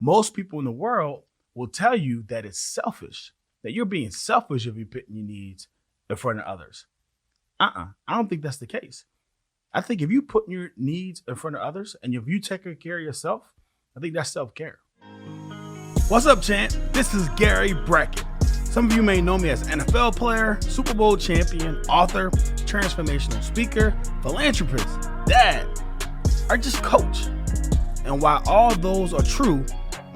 Most people in the world will tell you that it's selfish, that you're being selfish if you're putting your needs in front of others. I don't think that's the case. I think if you put your needs in front of others and if you take care of yourself, I think that's self care. What's up, champ? This is Gary Brackett. Some of you may know me as NFL player, Super Bowl champion, author, transformational speaker, philanthropist, dad, or just coach. And while all those are true,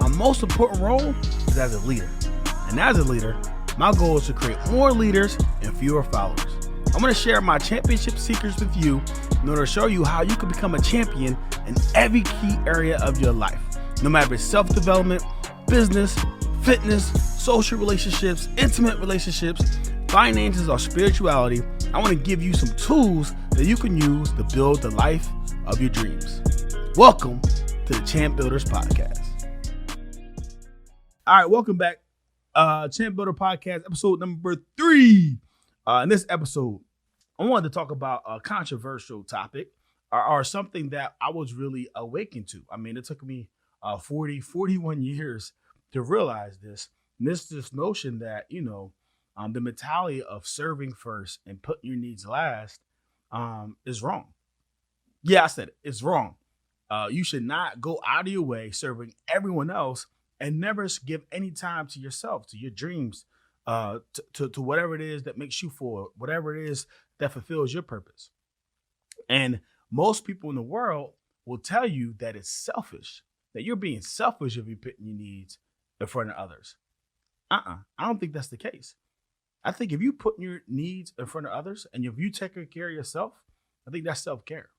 my most important role is as a leader. And as a leader, my goal is to create more leaders and fewer followers. I'm going to share my championship secrets with you in order to show you how you can become a champion in every key area of your life. No matter if it's self-development, business, fitness, social relationships, intimate relationships, finances, or spirituality, I want to give you some tools that you can use to build the life of your dreams. Welcome to the Champ Builders Podcast. All right, welcome back. Champ Builder Podcast, episode number 3. In this episode, I wanted to talk about a controversial topic or something that I was really awakened to. I mean, it took me 41 years to realize this. And this notion that, the mentality of serving first and putting your needs last is wrong. Yeah, I said it. It's wrong. You should not go out of your way serving everyone else and never give any time to yourself, to your dreams, to whatever it is that makes you forward, whatever it is that fulfills your purpose. And most people in the world will tell you that it's selfish, that you're being selfish if you're putting your needs in front of others. I don't think that's the case. I think if you put your needs in front of others and if you take care of yourself, I think that's self-care.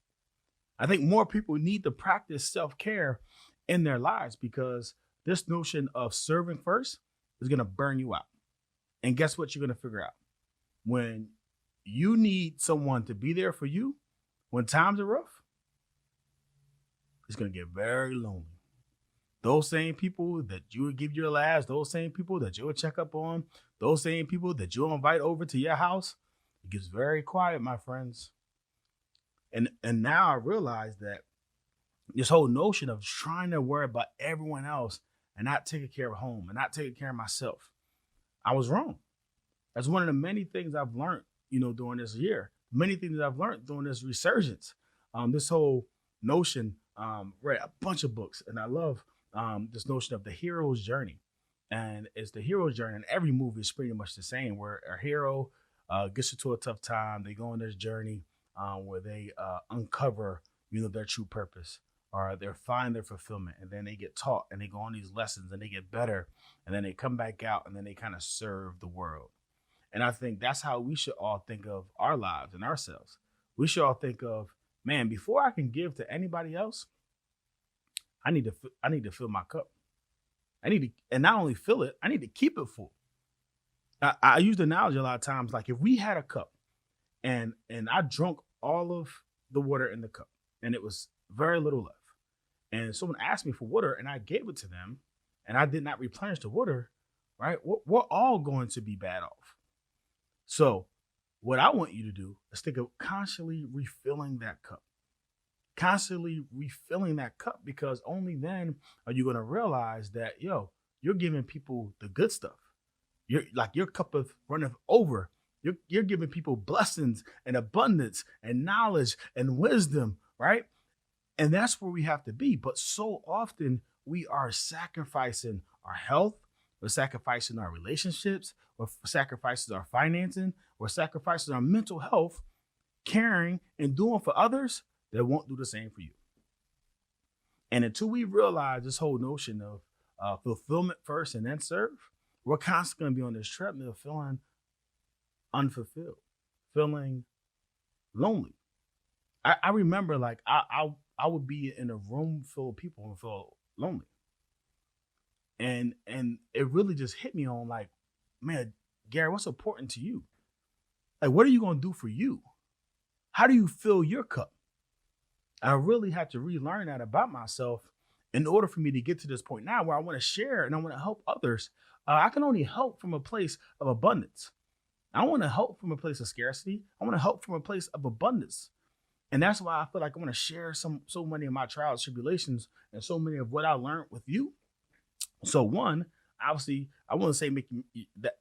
I think more people need to practice self-care in their lives because this notion of serving first is going to burn you out. And guess what you're going to figure out? When you need someone to be there for you, when times are rough, it's going to get very lonely. Those same people that you would give your last, those same people that you would check up on, those same people that you'll invite over to your house, it gets very quiet, my friends. And now I realize that this whole notion of trying to worry about everyone else and not taking care of home and not taking care of myself, I was wrong. That's one of the many things I've learned, during this year. Many things I've learned during this resurgence. This whole notion, read a bunch of books, and I love this notion of the hero's journey. And it's the hero's journey, and every movie is pretty much the same, where a hero gets into a tough time. They go on this journey where they uncover, their true purpose, or they find their fulfillment, and then they get taught, and they go on these lessons, and they get better, and then they come back out, and then they kind of serve the world. And I think that's how we should all think of our lives and ourselves. We should all think of, man, before I can give to anybody else, I need to fill my cup. And not only fill it, I need to keep it full. I use the analogy a lot of times, like if we had a cup and I drank all of the water in the cup and it was very little left, and someone asked me for water and I gave it to them and I did not replenish the water, right? We're all going to be bad off. So what I want you to do is think of constantly refilling that cup. Constantly refilling that cup, because only then are you going to realize that, you're giving people the good stuff. Your cup of running over. You're giving people blessings and abundance and knowledge and wisdom, right? And that's where we have to be. But so often we are sacrificing our health, we're sacrificing our relationships, we're sacrificing our financing, we're sacrificing our mental health, caring and doing for others that won't do the same for you. And until we realize this whole notion of fulfillment first and then serve, we're constantly going to be on this treadmill feeling unfulfilled, feeling lonely. I remember I would be in a room full of people and feel lonely. And it really just hit me on like, man, Gary, what's important to you? Like, what are you going to do for you? How do you fill your cup? I really had to relearn that about myself in order for me to get to this point now where I want to share and I want to help others. I can only help from a place of abundance. I want to help from a place of scarcity. I want to help from a place of abundance. And that's why I feel like I want to share so many of my trials, tribulations, and so many of what I learned with you, So one, obviously, I wouldn't say make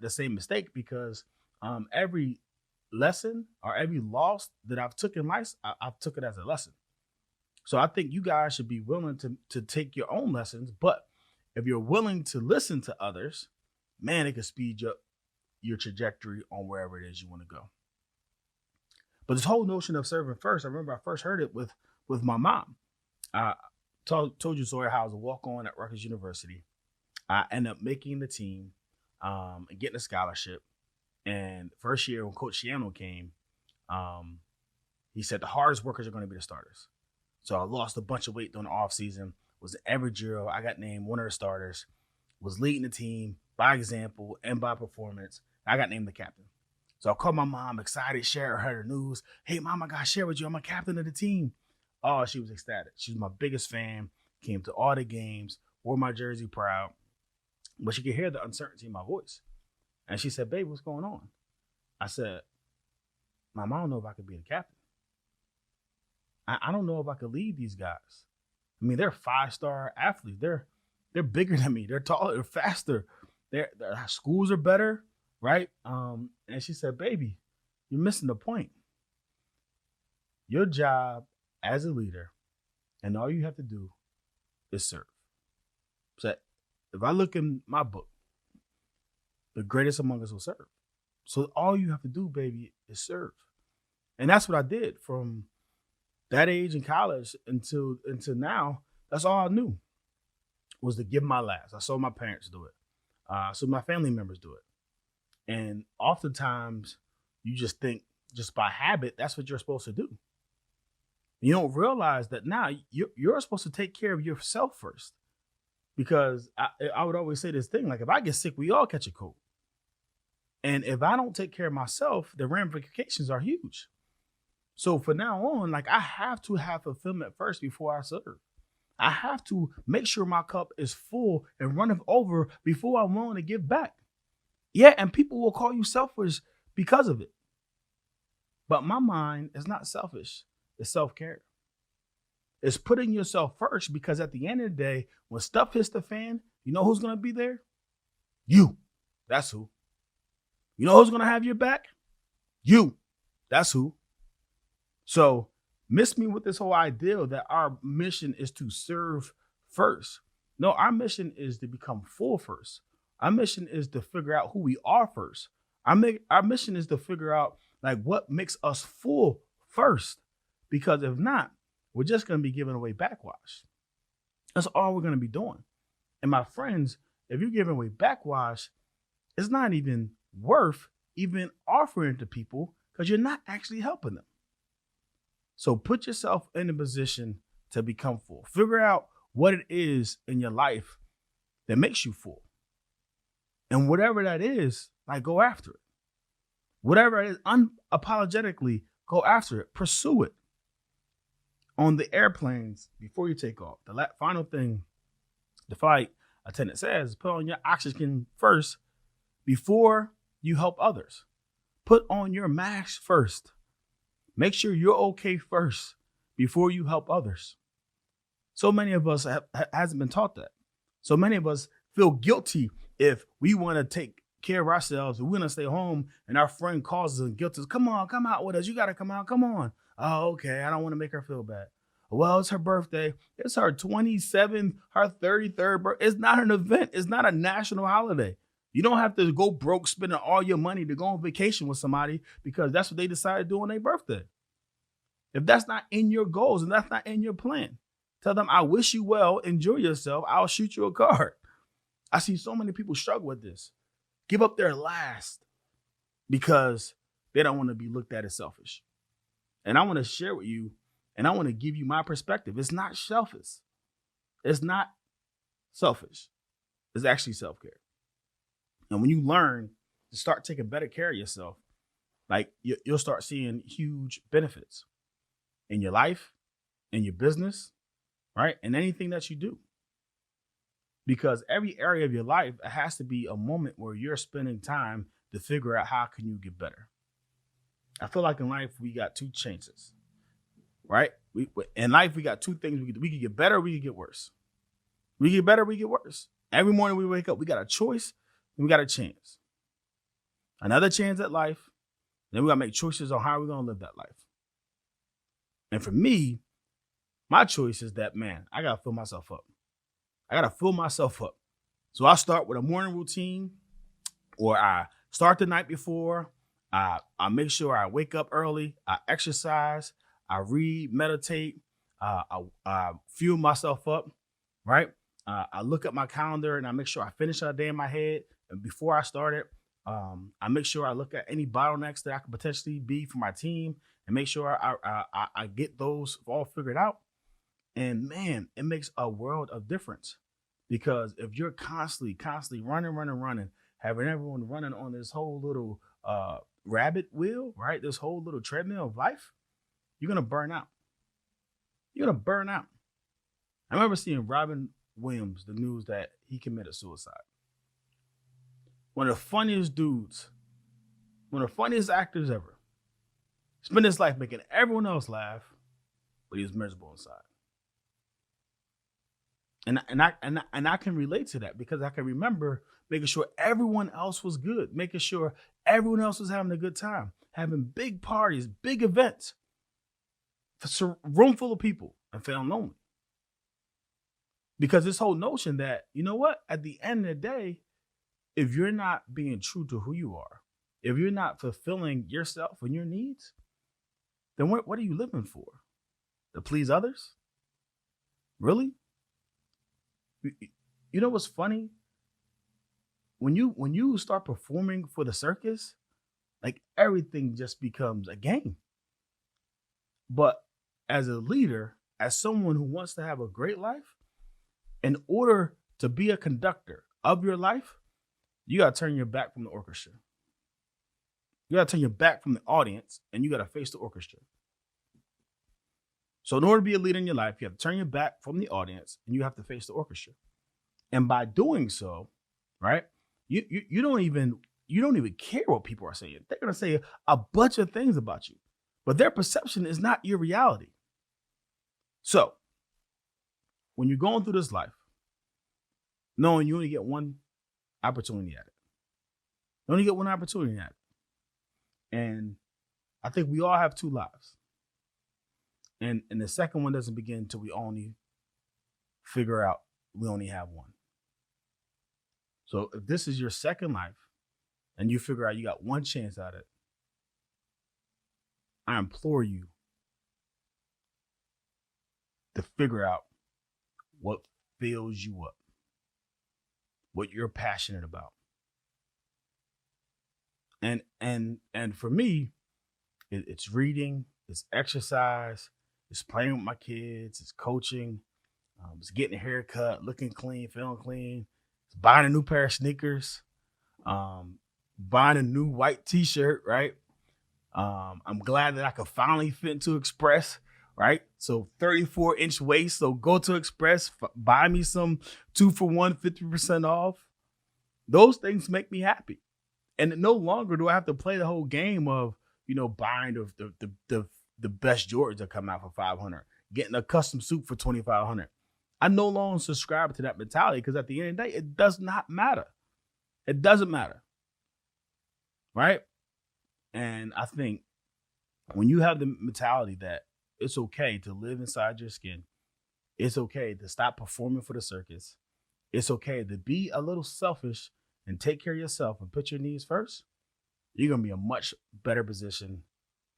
the same mistake because every lesson or every loss that I've took in life, I've took it as a lesson. So I think you guys should be willing to take your own lessons, but if you're willing to listen to others, man, it can speed up your trajectory on wherever it is you want to go. But this whole notion of serving first, I remember I first heard it with my mom. I told you, Sawyer, how I was a walk on at Rutgers University. I ended up making the team and getting a scholarship. And first year when Coach Shiano came, he said the hardest workers are going to be the starters. So I lost a bunch of weight during the offseason, was every drill. I got named one of the starters, was leading the team by example and by performance. I got named the captain. So I called my mom, excited, shared her news. Hey, mom, I got to share with you. I'm a captain of the team. Oh, she was ecstatic. She was my biggest fan, came to all the games, wore my jersey proud. But she could hear the uncertainty in my voice. And she said, babe, what's going on? I said, Mom, I don't know if I could be the captain. I don't know if I could lead these guys. I mean, they're 5-star athletes. They're bigger than me. They're taller. They're faster. Their schools are better, right? And she said, baby, you're missing the point. Your job as a leader, and all you have to do is serve. So if I look in my book, the greatest among us will serve. So all you have to do, baby, is serve. And that's what I did from that age in college until now. That's all I knew was to give my last. I saw my parents do it. So my family members do it. And oftentimes you just think just by habit, that's what you're supposed to do. You don't realize that now you're supposed to take care of yourself first. Because I would always say this thing, like if I get sick, we all catch a cold. And if I don't take care of myself, the ramifications are huge. So from now on, like I have to have fulfillment first before I serve. I have to make sure my cup is full and running over before I'm willing to give back. Yeah, and people will call you selfish because of it. But my mind is not selfish. It's self-care. It's putting yourself first because at the end of the day, when stuff hits the fan, you know who's going to be there? You. That's who. You know who's going to have your back? You. That's who. So miss me with this whole idea that our mission is to serve first. No, our mission is to become full first. Our mission is to figure out who we are first. Our mission is to figure out like what makes us full first. Because if not, we're just going to be giving away backwash. That's all we're going to be doing. And my friends, if you're giving away backwash, it's not even worth even offering to people because you're not actually helping them. So put yourself in a position to become full. Figure out what it is in your life that makes you full. And whatever that is, like go after it. Whatever it is, unapologetically go after it. Pursue it. On the airplanes, before you take off, the final thing the flight attendant says, put on your oxygen first before you help others. Put on your mask first. Make sure you're okay first before you help others. So many of us hasn't been taught that. So many of us feel guilty if we want to take care of ourselves. We want to stay home and our friend calls us and guilt us. Come on, come out with us. You got to come out. Come on. Oh, okay. I don't want to make her feel bad. Well, it's her birthday. It's her 27th, her 33rd birthday. It's not an event. It's not a national holiday. You don't have to go broke spending all your money to go on vacation with somebody because that's what they decided to do on their birthday. If that's not in your goals and that's not in your plan, tell them, I wish you well. Enjoy yourself. I'll shoot you a card. I see so many people struggle with this. Give up their last because they don't want to be looked at as selfish. And I want to share with you, and I want to give you my perspective. It's not selfish. It's not selfish. It's actually self-care. And when you learn to start taking better care of yourself, like you'll start seeing huge benefits in your life, in your business, right? And anything that you do. Because every area of your life has to be a moment where you're spending time to figure out how can you get better. I feel like in life, we got two chances, right? In life, we got two things. We could get better, we could get worse. We get better, we get worse. Every morning we wake up, we got a choice and we got a chance. Another chance at life. Then we got to make choices on how we're going to live that life. And for me, my choice is that, man, I got to fill myself up. So I start with a morning routine, or I start the night before. I make sure I wake up early. I exercise. I read, meditate. I fuel myself up, right? I look at my calendar and I make sure I finish a day in my head. And before I start it, I make sure I look at any bottlenecks that I could potentially be for my team and make sure I get those all figured out. And man, it makes a world of difference, because if you're constantly running, having everyone running on this whole little rabbit wheel, right? This whole little treadmill of life, you're going to burn out. I remember seeing Robin Williams, the news that he committed suicide. One of the funniest dudes, one of the funniest actors ever. Spent his life making everyone else laugh, but he was miserable inside. And I can relate to that, because I can remember making sure everyone else was good, making sure everyone else was having a good time, having big parties, big events, for a room full of people, and feeling lonely. Because this whole notion that, you know what, at the end of the day, if you're not being true to who you are, if you're not fulfilling yourself and your needs, then what are you living for? To please others? Really? You know what's funny? When you start performing for the circus, like, everything just becomes a game. But as a leader, as someone who wants to have a great life, in order to be a conductor of your life, you got to turn your back from the orchestra. You got to turn your back from the audience, and you got to face the orchestra. So in order to be a leader in your life, you have to turn your back from the audience, and you have to face the orchestra. And by doing so, right, you don't even care what people are saying. They're going to say a bunch of things about you, but their perception is not your reality. So when you're going through this life, knowing you only get one opportunity at it, you only get one opportunity at it. And I think we all have two lives. And the second one doesn't begin until we only figure out we only have one. So if this is your second life and you figure out you got one chance at it, I implore you to figure out what fills you up, what you're passionate about. And for me, it's reading, it's exercise, it's playing with my kids, it's coaching, it's getting a haircut, looking clean, feeling clean, it's buying a new pair of sneakers, buying a new white t-shirt, right? I'm glad that I could finally fit into Express, right? So 34-inch waist. So go to Express, buy me some 2-for-1, 50% off. Those things make me happy. And no longer do I have to play the whole game of, buying the best Jordans that come out for $500, getting a custom suit for $2,500. I no longer subscribe to that mentality, because at the end of the day, it does not matter. It doesn't matter. Right? And I think when you have the mentality that it's okay to live inside your skin, it's okay to stop performing for the circus, it's okay to be a little selfish and take care of yourself and put your needs first, you're going to be in a much better position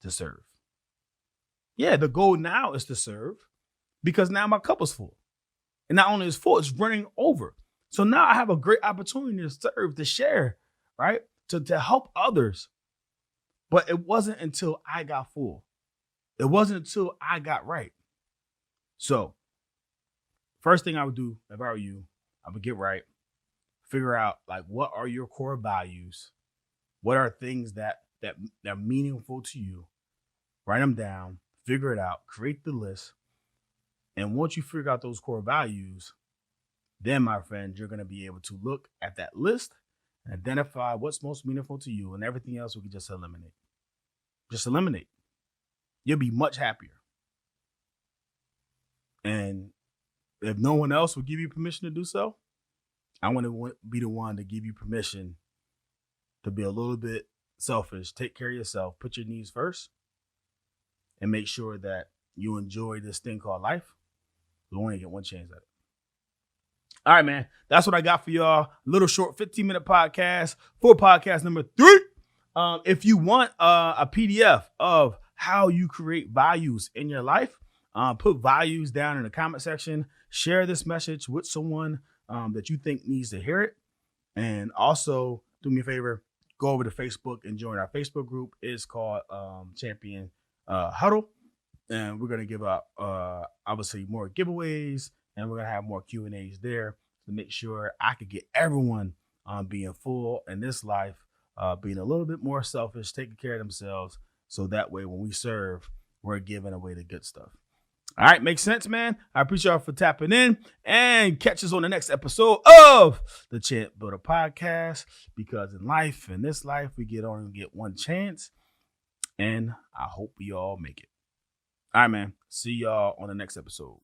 to serve. Yeah, the goal now is to serve, because now my cup is full. And not only is full, it's running over. So now I have a great opportunity to serve, to share, right? To help others. But it wasn't until I got full. It wasn't until I got right. So first thing I would do if I were you, I would get right, figure out, like, what are your core values? What are things that are meaningful to you? Write them down, figure it out, create the list. And once you figure out those core values, then, my friend, you're going to be able to look at that list and identify what's most meaningful to you, and everything else we can just eliminate. Just eliminate. You'll be much happier. And if no one else will give you permission to do so, I want to be the one to give you permission to be a little bit selfish. Take care of yourself. Put your needs first, and make sure that you enjoy this thing called life. We only get one chance at it. All right, man. That's what I got for y'all. A little short 15-minute podcast for podcast number 3. If you want a PDF of how you create values in your life, put values down in the comment section. Share this message with someone that you think needs to hear it. And also, do me a favor, go over to Facebook and join our Facebook group. It's called Champion Huddle. And we're going to give out, obviously, more giveaways. And we're going to have more Q&As there to make sure I could get everyone being full in this life, being a little bit more selfish, taking care of themselves. So that way, when we serve, we're giving away the good stuff. All right, makes sense, man. I appreciate y'all for tapping in, and catch us on the next episode of the Champ Builder Podcast, because in life, in this life, we only get one chance, and I hope we all make it. All right, man. See y'all on the next episode.